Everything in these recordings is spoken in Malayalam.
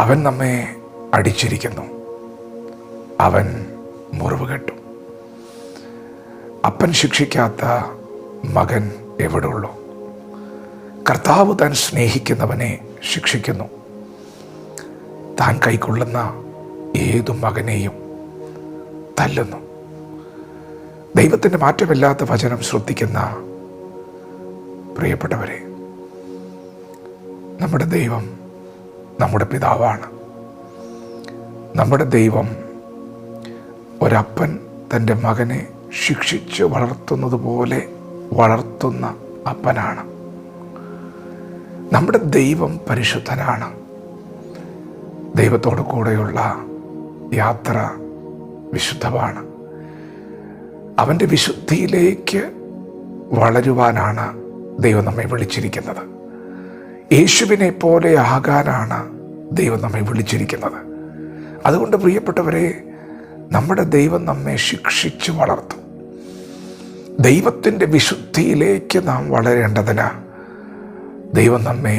അവൻ നമ്മെ അടിച്ചിരിക്കുന്നു, അവൻ മുറിവ് കെട്ടു. അപ്പൻ ശിക്ഷിക്കാത്ത മകൻ എവിടെയുള്ളൂ? കർത്താവ് താൻ സ്നേഹിക്കുന്നവനെ ശിക്ഷിക്കുന്നു. താൻ കൈക്കൊള്ളുന്ന ഏതു മകനെയും തല്ലുന്നു. ദൈവത്തിൻ്റെ മാറ്റമില്ലാത്ത വചനം ശ്രദ്ധിക്കുന്ന പ്രിയപ്പെട്ടവരെ, നമ്മുടെ ദൈവം നമ്മുടെ പിതാവാണ്. നമ്മുടെ ദൈവം ഒരപ്പൻ തൻ്റെ മകനെ ശിക്ഷിച്ച് വളർത്തുന്നത് പോലെ വളർത്തുന്ന അപ്പനാണ്. നമ്മുടെ ദൈവം പരിശുദ്ധനാണ്. ദൈവത്തോടു കൂടെയുള്ള യാത്ര വിശുദ്ധമാണ്. അവൻ്റെ വിശുദ്ധിയിലേക്ക് വളരുവാനാണ് ദൈവം നമ്മെ വിളിച്ചിരിക്കുന്നത്. യേശുവിനെ പോലെ ആകാനാണ് ദൈവം നമ്മെ വിളിച്ചിരിക്കുന്നത്. അതുകൊണ്ട് പ്രിയപ്പെട്ടവരെ, നമ്മുടെ ദൈവം നമ്മെ ശിക്ഷിച്ച് വളർത്തും. ദൈവത്തിൻ്റെ വിശുദ്ധിയിലേക്ക് നാം വളരേണ്ടതിന് ദൈവം നമ്മെ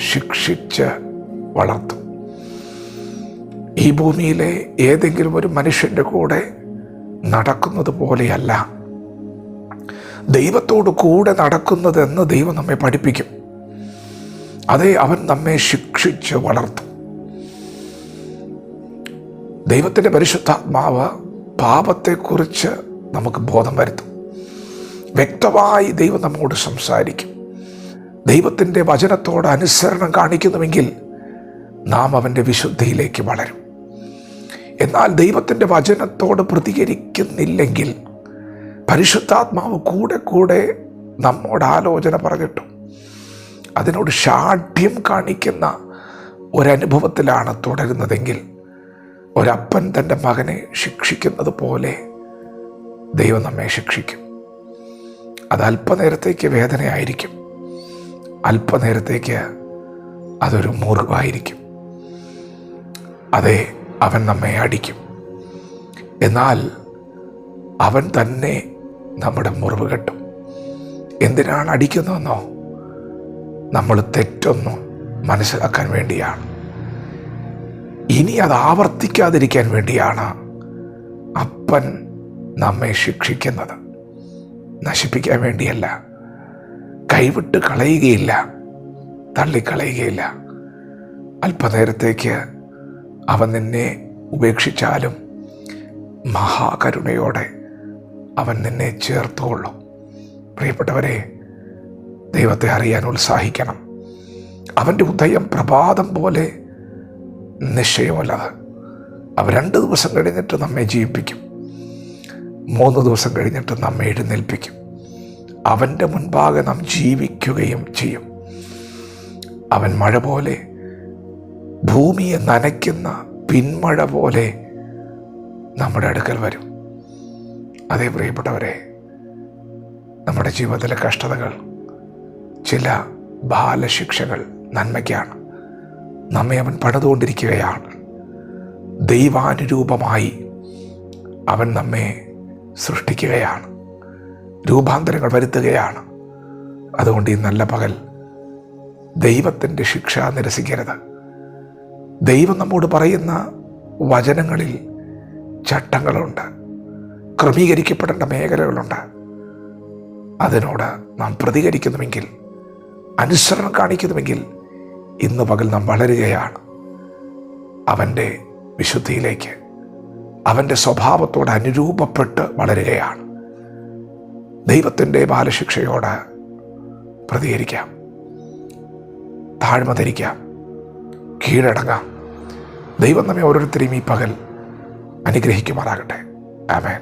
ശിക്ഷിച്ച് വളർത്തും. ഈ ഭൂമിയിലെ ഏതെങ്കിലും ഒരു മനുഷ്യൻ്റെ കൂടെ നടക്കുന്നത് പോലെയല്ല ദൈവത്തോട് കൂടെ നടക്കുന്നതെന്ന് ദൈവം നമ്മെ പഠിപ്പിക്കും. അതേ, അവൻ നമ്മെ ശിക്ഷിച്ച് വളർത്തും. ദൈവത്തിൻ്റെ പരിശുദ്ധാത്മാവ് പാപത്തെക്കുറിച്ച് നമുക്ക് ബോധം വരുത്തും. വ്യക്തമായി ദൈവം നമ്മോട് സംസാരിക്കും. ദൈവത്തിൻ്റെ വചനത്തോട് അനുസരണം കാണിക്കുന്നുവെങ്കിൽ നാം അവൻ്റെ വിശുദ്ധിയിലേക്ക് വളരും. എന്നാൽ ദൈവത്തിൻ്റെ വചനത്തോട് പ്രതികരിക്കുന്നില്ലെങ്കിൽ പരിശുദ്ധാത്മാവ് കൂടെ കൂടെ നമ്മോട് ആലോചന പറഞ്ഞിട്ടും അതിനോട് ശാഠ്യം കാണിക്കുന്ന ഒരനുഭവത്തിലാണ് തുടരുന്നതെങ്കിൽ, ഒരപ്പൻ തൻ്റെ മകനെ ശിക്ഷിക്കുന്നത് പോലെ ദൈവം നമ്മെ ശിക്ഷിക്കും. അത് അല്പനേരത്തേക്ക് വേദനയായിരിക്കും, അല്പനേരത്തേക്ക് അതൊരു മുറിവായിരിക്കും. അതെ, അവൻ നമ്മെ അടിക്കും. എന്നാൽ അവൻ തന്നെ നമ്മുടെ മുറിവ് കെട്ടും. എന്തിനാണ് അടിക്കുന്നതെന്നോ? നമ്മൾ തെറ്റൊന്നും മനസ്സിലാക്കാൻ വേണ്ടിയാണ്. ഇനി അത് ആവർത്തിക്കാതിരിക്കാൻ വേണ്ടിയാണ് അപ്പൻ നമ്മെ ശിക്ഷിക്കുന്നത്. നശിപ്പിക്കാൻ വേണ്ടിയല്ല. കൈവിട്ട് കളയുകയില്ല, തള്ളിക്കളയുകയില്ല. അല്പനേരത്തേക്ക് അവൻ നിന്നെ ഉപേക്ഷിച്ചാലും മഹാകരുണയോടെ അവൻ നിന്നെ ചേർത്തുകൊള്ളും. പ്രിയപ്പെട്ടവരെ, ദൈവത്തെ അറിയാൻ ഉത്സാഹിക്കണം. അവൻ്റെ ഉദയം പ്രഭാതം പോലെ നിശ്ചയമല്ലത്. അവ 2 ദിവസം കഴിഞ്ഞിട്ട് നമ്മെ ജീവിപ്പിക്കും, 3 ദിവസം കഴിഞ്ഞിട്ട് നമ്മെ എഴുന്നേൽപ്പിക്കും. അവൻ്റെ മുൻപാകെ നാം ജീവിക്കുകയും ചെയ്യും. അവൻ മഴ പോലെ, ഭൂമിയെ നനയ്ക്കുന്ന പിന്മഴ പോലെ നമ്മുടെ അടുക്കൽ വരും. അതേ പ്രിയപ്പെട്ടവരെ, നമ്മുടെ ജീവിതത്തിലെ കഷ്ടതകൾ, ചില ബാലശിക്ഷകൾ നന്മയ്ക്കാണ്. നമ്മെ അവൻ പണിതുകൊണ്ടിരിക്കുകയാണ്. ദൈവാനുരൂപമായി അവൻ നമ്മെ സൃഷ്ടിക്കുകയാണ്, രൂപാന്തരങ്ങൾ വരുത്തുകയാണ്. അതുകൊണ്ട് ഈ നല്ല പകൽ ദൈവത്തിൻ്റെ ശിക്ഷ നിരസിക്കരുത്. ദൈവം നമ്മോട് പറയുന്ന വചനങ്ങളിൽ ചട്ടങ്ങളുണ്ട്, ക്രമീകരിക്കപ്പെടേണ്ട മേഖലകളുണ്ട്. അതിനോട് നാം പ്രതികരിക്കുന്നുവെങ്കിൽ, അനുസരണം കാണിക്കുന്നുവെങ്കിൽ, ഇന്ന് പകൽ നാം വളരുകയാണ്. അവൻ്റെ വിശുദ്ധിയിലേക്ക്, അവൻ്റെ സ്വഭാവത്തോട് അനുരൂപപ്പെട്ട് വളരുകയാണ്. ദൈവത്തിൻ്റെ ബാലശിക്ഷയോട് പ്രതികരിക്കാം, താഴ്മ ധരിക്കാം, കീഴടങ്ങാം. ദൈവം നമ്മെ ഓരോരുത്തരെയും ഈ പകൽ അനുഗ്രഹിക്കുമാറാകട്ടെ. ആമേൻ.